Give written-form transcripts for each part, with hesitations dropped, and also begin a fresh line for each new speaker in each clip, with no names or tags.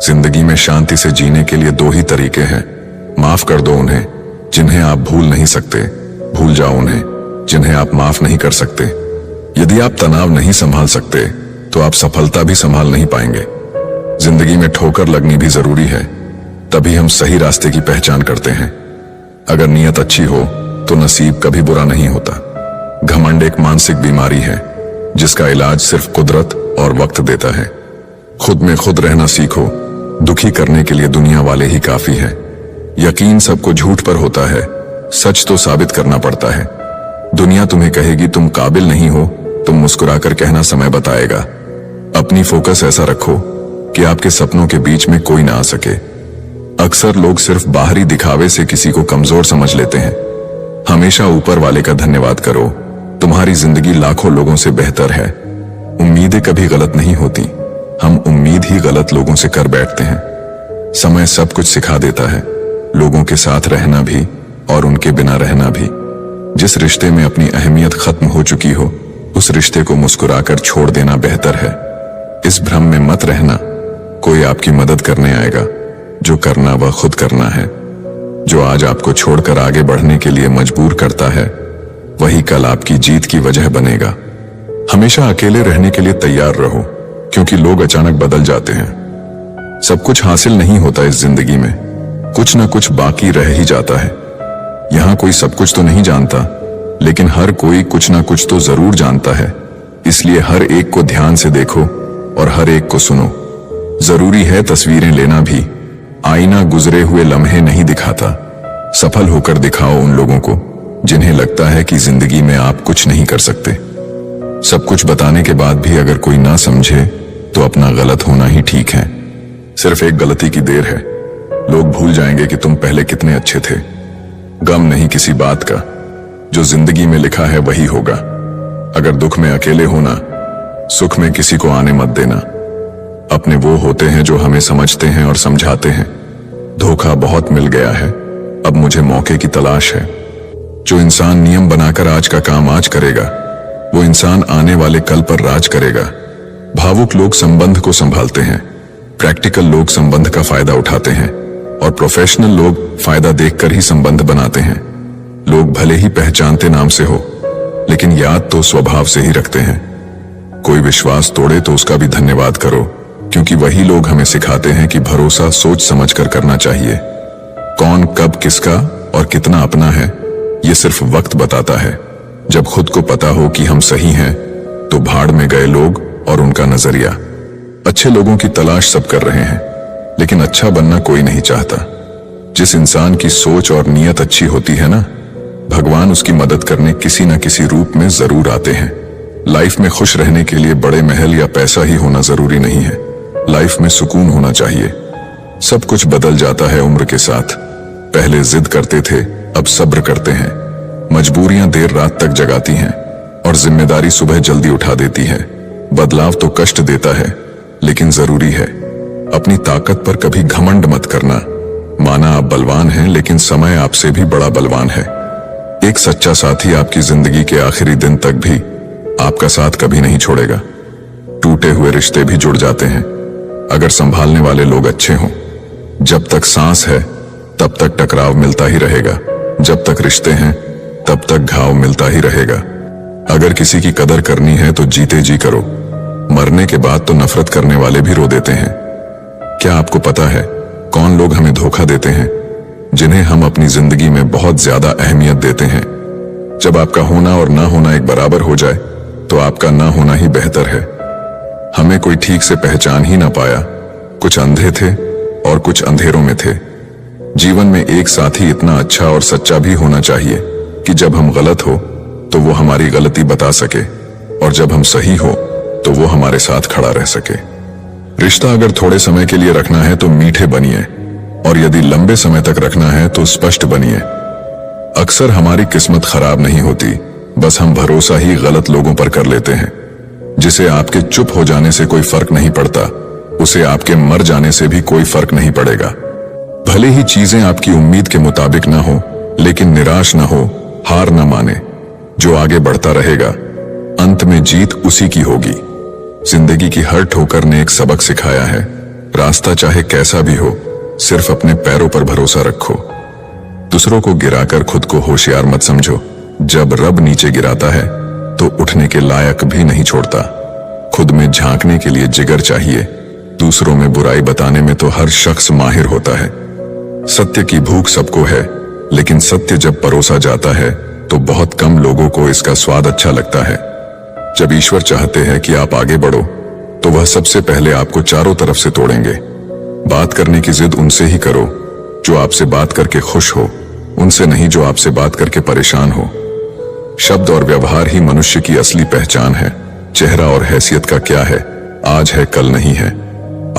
जिंदगी में शांति से जीने के लिए दो ही तरीके हैं। माफ कर दो उन्हें जिन्हें आप भूल नहीं सकते, भूल जाओ उन्हें जिन्हें आप माफ नहीं कर सकते। यदि आप तनाव नहीं संभाल सकते तो आप सफलता भी संभाल नहीं पाएंगे। जिंदगी में ठोकर लगनी भी जरूरी है, तभी हम सही रास्ते की पहचान करते हैं। अगर नीयत अच्छी हो तो नसीब कभी बुरा नहीं होता। घमंड एक मानसिक बीमारी है जिसका इलाज सिर्फ कुदरत और वक्त देता है। खुद में खुद रहना सीखो, दुखी करने के लिए दुनिया वाले ही काफी है। यकीन सबको झूठ पर होता है, सच तो साबित करना पड़ता है। दुनिया तुम्हें कहेगी तुम काबिल नहीं हो, तुम मुस्कुराकर कहना समय बताएगा। अपनी फोकस ऐसा रखो कि आपके सपनों के बीच में कोई ना आ सके। अक्सर लोग सिर्फ बाहरी दिखावे से किसी को कमजोर समझ लेते हैं। हमेशा ऊपर वाले का धन्यवाद करो, तुम्हारी जिंदगी लाखों लोगों से बेहतर है। उम्मीदें कभी गलत नहीं होती, हम उम्मीद ही गलत लोगों से कर बैठते हैं। समय सब कुछ सिखा देता है, लोगों के साथ रहना भी और उनके बिना रहना भी। जिस रिश्ते में अपनी अहमियत खत्म हो चुकी हो, उस रिश्ते को मुस्कुराकर छोड़ देना बेहतर है। इस भ्रम में मत रहना कोई आपकी मदद करने आएगा, जो करना वह खुद करना है। जो आज आपको छोड़कर आगे बढ़ने के लिए मजबूर करता है, वही कल आपकी जीत की वजह बनेगा। हमेशा अकेले रहने के लिए तैयार रहो, क्योंकि लोग अचानक बदल जाते हैं। सब कुछ हासिल नहीं होता इस जिंदगी में, कुछ ना कुछ बाकी रह ही जाता है। यहाँ कोई सब कुछ तो नहीं जानता, लेकिन हर कोई कुछ ना कुछ तो जरूर जानता है। इसलिए हर एक को ध्यान से देखो और हर एक को सुनो। जरूरी है तस्वीरें लेना भी, आईना गुजरे हुए लम्हे नहीं दिखाता। सफल होकर दिखाओ उन लोगों को जिन्हें लगता है कि जिंदगी में आप कुछ नहीं कर सकते। सब कुछ बताने के बाद भी अगर कोई ना समझे तो अपना गलत होना ही ठीक है। सिर्फ एक गलती की देर है, लोग भूल जाएंगे कि तुम पहले कितने अच्छे थे। गम नहीं किसी बात का, जो जिंदगी में लिखा है वही होगा। अगर दुख में अकेले होना, सुख में किसी को आने मत देना। अपने वो होते हैं जो हमें समझते हैं और समझाते हैं। धोखा बहुत मिल गया है, अब मुझे मौके की तलाश है। जो इंसान नियम बनाकर आज का काम आज करेगा, वो इंसान आने वाले कल पर राज करेगा। भावुक लोग संबंध को संभालते हैं, प्रैक्टिकल लोग संबंध का फायदा उठाते हैं और प्रोफेशनल लोग फायदा देखकर ही संबंध बनाते हैं। लोग भले ही पहचानते नाम से हो, लेकिन याद तो स्वभाव से ही रखते हैं। कोई विश्वास तोड़े तो उसका भी धन्यवाद करो, क्योंकि वही लोग हमें सिखाते हैं कि भरोसा सोच समझकर करना चाहिए। कौन कब किसका और कितना अपना है, ये सिर्फ वक्त बताता है। जब खुद को पता हो कि हम सही हैं, तो भाड़ में गए लोग और उनका नजरिया। अच्छे लोगों की तलाश सब कर रहे हैं, लेकिन अच्छा बनना कोई नहीं चाहता। जिस इंसान की सोच और नीयत अच्छी होती है ना, भगवान उसकी मदद करने किसी न किसी रूप में जरूर आते हैं। लाइफ में खुश रहने के लिए बड़े महल या पैसा ही होना जरूरी नहीं है, लाइफ में सुकून होना चाहिए। सब कुछ बदल जाता है उम्र के साथ। पहले जिद करते थे, अब सब्र करते हैं। मजबूरियां देर रात तक जगाती हैं और जिम्मेदारी सुबह जल्दी उठा देती है। बदलाव तो कष्ट देता है, लेकिन जरूरी है। अपनी ताकत पर कभी घमंड मत करना। माना आप बलवान हैं, लेकिन समय आपसे भी बड़ा बलवान है। एक सच्चा साथी आपकी जिंदगी के आखिरी दिन तक भी आपका साथ कभी नहीं छोड़ेगा। टूटे हुए रिश्ते भी जुड़ जाते हैं अगर संभालने वाले लोग अच्छे हों। जब तक सांस है तब तक टकराव मिलता ही रहेगा, जब तक रिश्ते हैं तब तक घाव मिलता ही रहेगा। अगर किसी की कदर करनी है तो जीते जी करो, मरने के बाद तो नफरत करने वाले भी रो देते हैं। क्या आपको पता है कौन लोग हमें धोखा देते हैं? जिन्हें हम अपनी जिंदगी में बहुत ज्यादा अहमियत देते हैं। जब आपका होना और ना होना एक बराबर हो जाए तो आपका ना होना ही बेहतर है। हमें कोई ठीक से पहचान ही ना पाया, कुछ अंधे थे और कुछ अंधेरों में थे। जीवन में एक साथी इतना अच्छा और सच्चा भी होना चाहिए कि जब हम गलत हो तो वो हमारी गलती बता सके, और जब हम सही हो तो वो हमारे साथ खड़ा रह सके। रिश्ता अगर थोड़े समय के लिए रखना है तो मीठे बनिए, और यदि लंबे समय तक रखना है तो स्पष्ट बनिए। अक्सर हमारी किस्मत खराब नहीं होती, बस हम भरोसा ही गलत लोगों पर कर लेते हैं। जिसे आपके चुप हो जाने से कोई फर्क नहीं पड़ता, उसे आपके मर जाने से भी कोई फर्क नहीं पड़ेगा। भले ही चीजें आपकी उम्मीद के मुताबिक ना हो, लेकिन निराश ना हो, हार ना माने। जो आगे बढ़ता रहेगा, अंत में जीत उसी की होगी। जिंदगी की हर ठोकर ने एक सबक सिखाया है। रास्ता चाहे कैसा भी हो, सिर्फ अपने पैरों पर भरोसा रखो। दूसरों को गिराकर खुद को होशियार मत समझो। जब रब नीचे गिराता है तो उठने के लायक भी नहीं छोड़ता। खुद में झांकने के लिए जिगर चाहिए, दूसरों में बुराई बताने में तो हर शख्स माहिर होता है। सत्य की भूख सबको है, लेकिन सत्य जब परोसा जाता है तो बहुत कम लोगों को इसका स्वाद अच्छा लगता है। जब ईश्वर चाहते हैं कि आप आगे बढ़ो तो वह सबसे पहले आपको चारों तरफ से तोड़ेंगे। बात करने की जिद उनसे ही करो जो आपसे बात करके खुश हो, उनसे नहीं जो आपसे बात करके परेशान हो। शब्द और व्यवहार ही मनुष्य की असली पहचान है। चेहरा और हैसियत का क्या है, आज है कल नहीं है।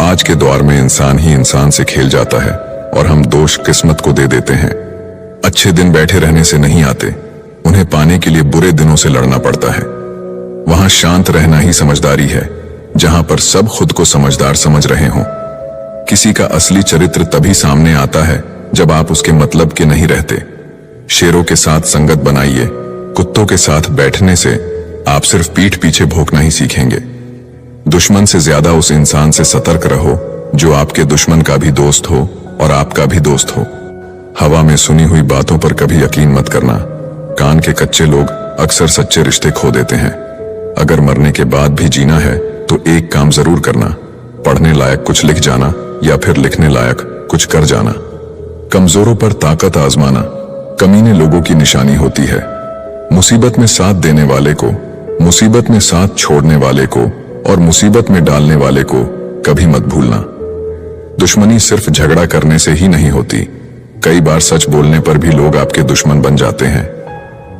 आज के दौर में इंसान ही इंसान से खेल जाता है और हम दोष किस्मत को दे देते हैं। अच्छे दिन बैठे रहने से नहीं आते, उन्हें पाने के लिए बुरे दिनों से लड़ना पड़ता है। वहां शांत रहना ही समझदारी है, जहां पर सब खुद को समझदार समझ रहे हों। किसी का असली चरित्र तभी सामने आता है जब आप उसके मतलब के नहीं रहते। शेरों के साथ संगत बनाइए, कुत्तों के साथ बैठने से आप सिर्फ पीठ पीछे भौंकना ही सीखेंगे। दुश्मन से ज्यादा उस इंसान से सतर्क रहो जो आपके दुश्मन का भी दोस्त हो और आपका भी दोस्त हो। हवा में सुनी हुई बातों पर कभी यकीन मत करना। कान के कच्चे लोग अक्सर सच्चे रिश्ते खो देते हैं। अगर मरने के बाद भी जीना है तो एक काम जरूर करना, पढ़ने लायक कुछ लिख जाना या फिर लिखने लायक कुछ कर जाना। कमजोरों पर ताकत आजमाना कमीने लोगों की निशानी होती है। मुसीबत में साथ देने वाले को, मुसीबत में साथ छोड़ने वाले को और मुसीबत में डालने वाले को कभी मत भूलना। दुश्मनी सिर्फ झगड़ा करने से ही नहीं होती, कई बार सच बोलने पर भी लोग आपके दुश्मन बन जाते हैं।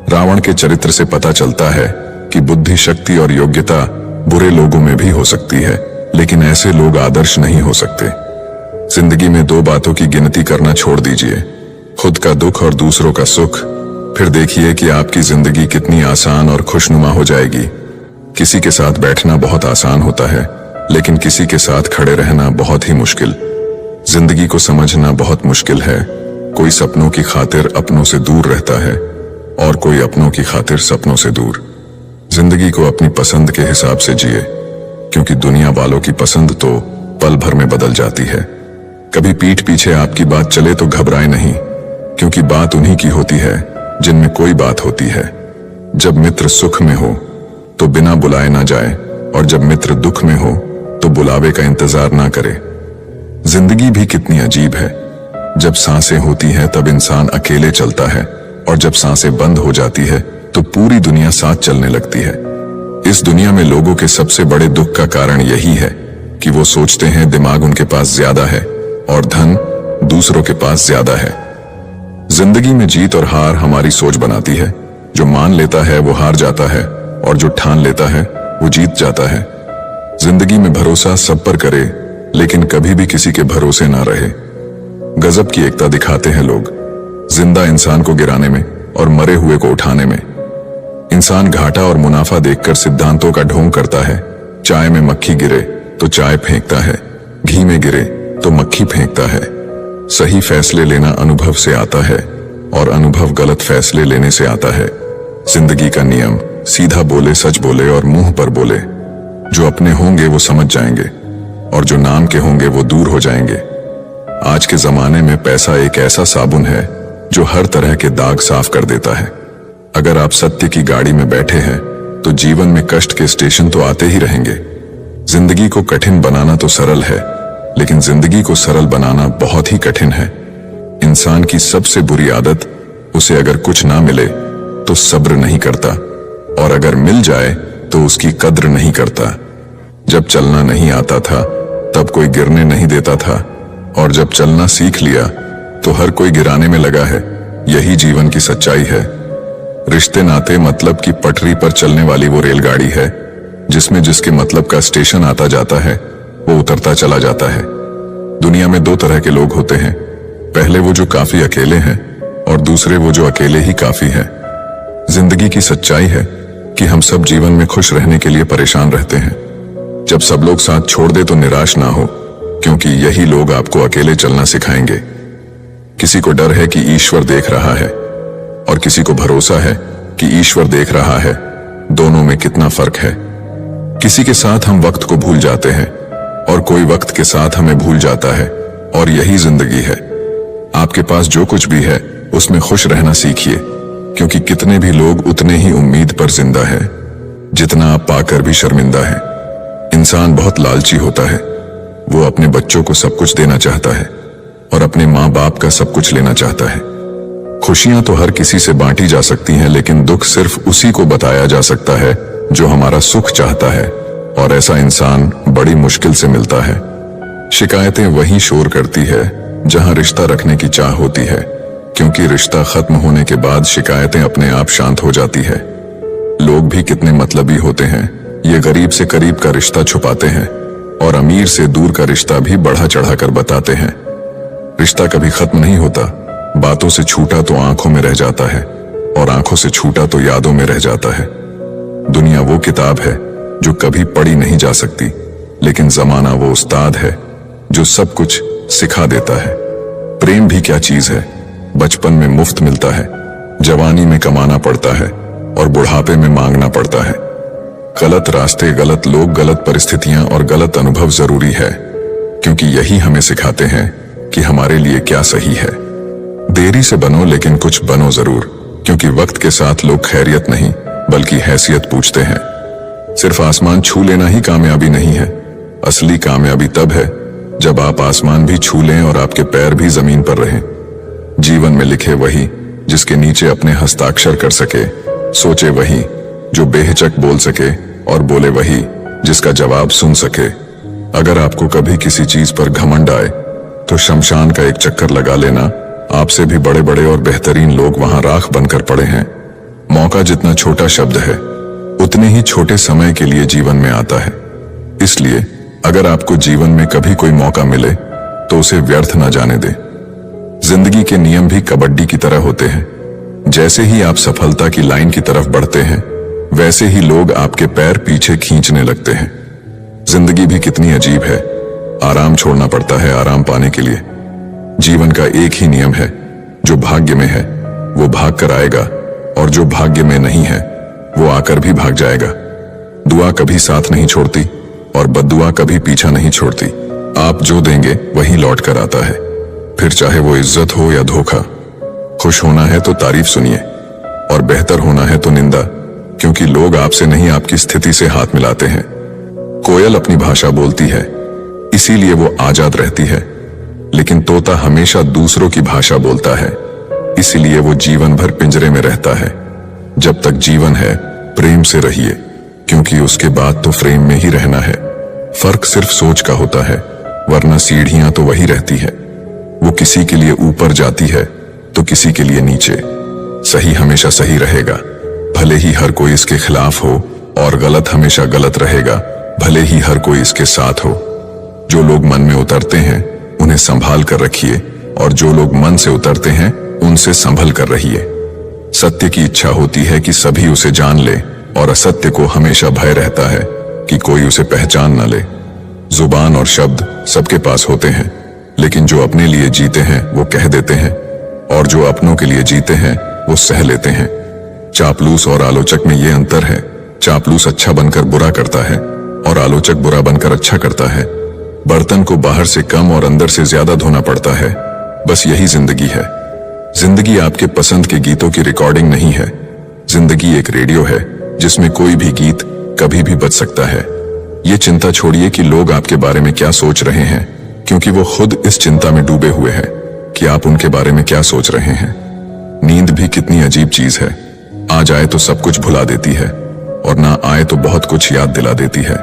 रावण के चरित्र से पता चलता है कि बुद्धि, शक्ति और योग्यता बुरे लोगों में भी हो सकती है, लेकिन ऐसे लोग आदर्श नहीं हो सकते। जिंदगी में दो बातों की गिनती करना छोड़ दीजिए, खुद का दुख और दूसरों का सुख। फिर देखिए कि आपकी जिंदगी कितनी आसान और खुशनुमा हो जाएगी। किसी के साथ बैठना बहुत आसान होता है, लेकिन किसी के साथ खड़े रहना बहुत ही मुश्किल। जिंदगी को समझना बहुत मुश्किल है। कोई सपनों की खातिर अपनों से दूर रहता है और कोई अपनों की खातिर सपनों से दूर। जिंदगी को अपनी पसंद के हिसाब से जिए, क्योंकि दुनिया वालों की पसंद तो पल भर में बदल जाती है। कभी पीठ पीछे आपकी बात चले तो घबराए नहीं, क्योंकि बात उन्हीं की होती है जिनमें कोई बात होती है। जब मित्र सुख में हो तो बिना बुलाए ना जाए, और जब मित्र दुख में हो तो बुलावे का इंतजार ना करे। जिंदगी भी कितनी अजीब है। जब सांसें होती हैं तब इंसान अकेले चलता है, और जब सांसें बंद हो जाती है तो पूरी दुनिया साथ चलने लगती है। इस दुनिया में लोगों के सबसे बड़े दुख का कारण यही है कि वो सोचते हैं दिमाग उनके पास ज्यादा है और धन दूसरों के पास ज्यादा है। जिंदगी में जीत और हार हमारी सोच बनाती है। जो मान लेता है वो हार जाता है, और जो ठान लेता है वो जीत जाता है। जिंदगी में भरोसा सब पर करे, लेकिन कभी भी किसी के भरोसे ना रहे। गजब की एकता दिखाते हैं लोग, जिंदा इंसान को गिराने में और मरे हुए को उठाने में। इंसान घाटा और मुनाफा देखकर सिद्धांतों का ढोंग करता है। चाय में मक्खी गिरे तो चाय फेंकता है, घी में गिरे तो मक्खी फेंकता है। सही फैसले लेना अनुभव से आता है, और अनुभव गलत फैसले लेने से आता है। जिंदगी का नियम सीधा बोले, सच बोले और मुंह पर बोले। जो अपने होंगे वो समझ जाएंगे, और जो नाम के होंगे वो दूर हो जाएंगे। आज के जमाने में पैसा एक ऐसा साबुन है जो हर तरह के दाग साफ कर देता है। अगर आप सत्य की गाड़ी में बैठे हैं तो जीवन में कष्ट के स्टेशन तो आते ही रहेंगे। जिंदगी को कठिन बनाना तो सरल है, लेकिन जिंदगी को सरल बनाना बहुत ही कठिन है। इंसान की सबसे बुरी आदत, उसे अगर कुछ ना मिले तो सब्र नहीं करता, और अगर मिल जाए तो उसकी कद्र नहीं करता। जब चलना नहीं आता था तब कोई गिरने नहीं देता था, और जब चलना सीख लिया तो हर कोई गिराने में लगा है। यही जीवन की सच्चाई है। रिश्ते नाते मतलब की पटरी पर चलने वाली वो रेलगाड़ी है जिसमें जिसके मतलब का स्टेशन आता जाता है वो उतरता चला जाता है। दुनिया में दो तरह के लोग होते हैं, पहले वो जो काफी अकेले हैं, और दूसरे वो जो अकेले ही काफी हैं। जिंदगी की सच्चाई है कि हम सब जीवन में खुश रहने के लिए परेशान रहते हैं। जब सब लोग साथ छोड़ दे तो निराश ना हो, क्योंकि यही लोग आपको अकेले चलना सिखाएंगे। किसी को डर है कि ईश्वर देख रहा है, और किसी को भरोसा है कि ईश्वर देख रहा है। दोनों में कितना फर्क है। किसी के साथ हम वक्त को भूल जाते हैं, और कोई वक्त के साथ हमें भूल जाता है, और यही जिंदगी है। आपके पास जो कुछ भी है उसमें खुश रहना सीखिए, क्योंकि कितने भी लोग उतने ही उम्मीद पर जिंदा है जितना आप पाकर भी शर्मिंदा है। इंसान बहुत लालची होता है, वो अपने बच्चों को सब कुछ देना चाहता है और अपने माँ बाप का सब कुछ लेना चाहता है। खुशियां तो हर किसी से बांटी जा सकती हैं, लेकिन दुख सिर्फ उसी को बताया जा सकता है जो हमारा सुख चाहता है, और ऐसा इंसान बड़ी मुश्किल से मिलता है। शिकायतें वहीं शोर करती है जहां रिश्ता रखने की चाह होती है, क्योंकि रिश्ता खत्म होने के बाद शिकायतें अपने आप शांत हो जाती है। लोग भी कितने मतलबी होते हैं, ये गरीब से करीब का रिश्ता छुपाते हैं और अमीर से दूर का रिश्ता भी बढ़ा चढ़ाकर बताते हैं। रिश्ता कभी खत्म नहीं होता, बातों से छूटा तो आंखों में रह जाता है, और आंखों से छूटा तो यादों में रह जाता है। दुनिया वो किताब है जो कभी पढ़ी नहीं जा सकती, लेकिन जमाना वो उस्ताद है जो सब कुछ सिखा देता है। प्रेम भी क्या चीज है, बचपन में मुफ्त मिलता है, जवानी में कमाना पड़ता है और बुढ़ापे में मांगना पड़ता है। गलत रास्ते, गलत लोग, गलत परिस्थितियां और गलत अनुभव जरूरी है, क्योंकि यही हमें सिखाते हैं कि हमारे लिए क्या सही है। देरी से बनो, लेकिन कुछ बनो जरूर, क्योंकि वक्त के साथ लोग खैरियत नहीं बल्कि हैसियत पूछते हैं। सिर्फ आसमान छू लेना ही कामयाबी नहीं है। असली कामयाबी तब है जब आप आसमान भी छू लें और आपके पैर भी जमीन पर रहें। जीवन में लिखे वही जिसके नीचे अपने हस्ताक्षर कर सके, सोचे वही जो बेहिचक बोल सके, और बोले वही जिसका जवाब सुन सके। अगर आपको कभी किसी चीज पर घमंड आए तो शमशान का एक चक्कर लगा लेना। आपसे भी बड़े बड़े और बेहतरीन लोग वहां राख बनकर पड़े हैं। मौका जितना छोटा शब्द है उतने ही छोटे समय के लिए जीवन में आता है। इसलिए अगर आपको जीवन में कभी कोई मौका मिले तो उसे व्यर्थ ना जाने दें। जिंदगी के नियम भी कबड्डी की तरह होते हैं। जैसे ही आप सफलता की लाइन की तरफ बढ़ते हैं, वैसे ही लोग आपके पैर पीछे खींचने लगते हैं। जिंदगी भी कितनी अजीब है, आराम छोड़ना पड़ता है आराम पाने के लिए। जीवन का एक ही नियम है, जो भाग्य में है वो भाग कर आएगा, और जो भाग्य में नहीं है वो आकर भी भाग जाएगा। दुआ कभी साथ नहीं छोड़ती और बद्दुआ कभी पीछा नहीं छोड़ती। आप जो देंगे वही लौट कर आता है, फिर चाहे वो इज्जत हो या धोखा। खुश होना है तो तारीफ सुनिए, और बेहतर होना है तो निंदा, क्योंकि लोग आपसे नहीं आपकी स्थिति से हाथ मिलाते हैं। कोयल अपनी भाषा बोलती है, इसीलिए वो आजाद रहती है, लेकिन तोता हमेशा दूसरों की भाषा बोलता है, इसीलिए वो जीवन भर पिंजरे में रहता है। जब तक जीवन है प्रेम से रहिए, क्योंकि उसके बाद तो फ्रेम में ही रहना है। फर्क सिर्फ सोच का होता है, वरना सीढ़ियां तो वही रहती है। वो किसी के लिए ऊपर जाती है तो किसी के लिए नीचे। सही हमेशा सही रहेगा, भले ही हर कोई इसके खिलाफ हो, और गलत हमेशा गलत रहेगा, भले ही हर कोई इसके साथ हो। जो लोग मन में उतरते हैं उन्हें संभाल कर रखिए, और जो लोग मन से उतरते हैं उनसे संभल कर रहिए। सत्य की इच्छा होती है कि सभी उसे जान ले, और असत्य को हमेशा भय रहता है कि कोई उसे पहचान न ले। जुबान और शब्द सबके पास होते हैं, लेकिन जो अपने लिए जीते हैं वो कह देते हैं, और जो अपनों के लिए जीते हैं वो सह लेते हैं। चापलूस और आलोचक में ये अंतर है, चापलूस अच्छा बनकर बुरा करता है और आलोचक बुरा बनकर अच्छा करता है। बर्तन को बाहर से कम और अंदर से ज्यादा धोना पड़ता है, बस यही जिंदगी है। जिंदगी आपके पसंद के गीतों की रिकॉर्डिंग नहीं है। जिंदगी एक रेडियो है जिसमें कोई भी गीत कभी भी बज सकता है। ये चिंता छोड़िए कि लोग आपके बारे में क्या सोच रहे हैं, क्योंकि वो खुद इस चिंता में डूबे हुए हैं कि आप उनके बारे में क्या सोच रहे हैं। नींद भी कितनी अजीब चीज है, आ जाए तो सब कुछ भुला देती है, और ना आए तो बहुत कुछ याद दिला देती है।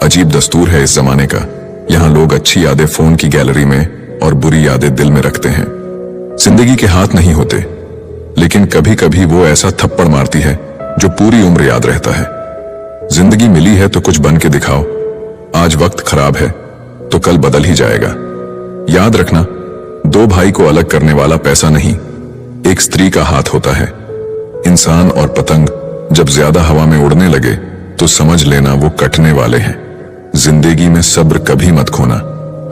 अजीब दस्तूर है इस जमाने का, यहाँ लोग अच्छी यादें फोन की गैलरी में और बुरी यादें दिल में रखते हैं। जिंदगी के हाथ नहीं होते, लेकिन कभी कभी वो ऐसा थप्पड़ मारती है जो पूरी उम्र याद रहता है। जिंदगी मिली है तो कुछ बन के दिखाओ। आज वक्त खराब है तो कल बदल ही जाएगा। याद रखना, दो भाई को अलग करने वाला पैसा नहीं, एक स्त्री का हाथ होता है। इंसान और पतंग जब ज्यादा हवा में उड़ने लगे तो समझ लेना वो कटने वाले हैं। जिंदगी में सब्र कभी मत खोना,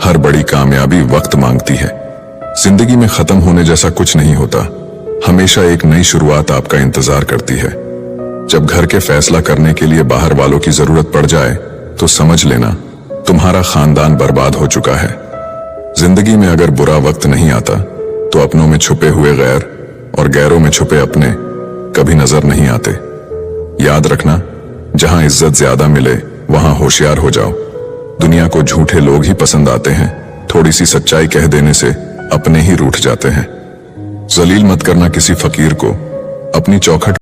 हर बड़ी कामयाबी वक्त मांगती है। जिंदगी में खत्म होने जैसा कुछ नहीं होता, हमेशा एक नई शुरुआत आपका इंतजार करती है। जब घर के फैसला करने के लिए बाहर वालों की जरूरत पड़ जाए तो समझ लेना तुम्हारा खानदान बर्बाद हो चुका है। जिंदगी में अगर बुरा वक्त नहीं आता तो अपनों में छुपे हुए गैर और गैरों में छुपे अपने कभी नजर नहीं आते। याद रखना, जहां इज्जत ज्यादा मिले वहां होशियार हो जाओ। दुनिया को झूठे लोग ही पसंद आते हैं, थोड़ी सी सच्चाई कह देने से अपने ही रूठ जाते हैं। जलील मत करना किसी फकीर को, अपनी चौखट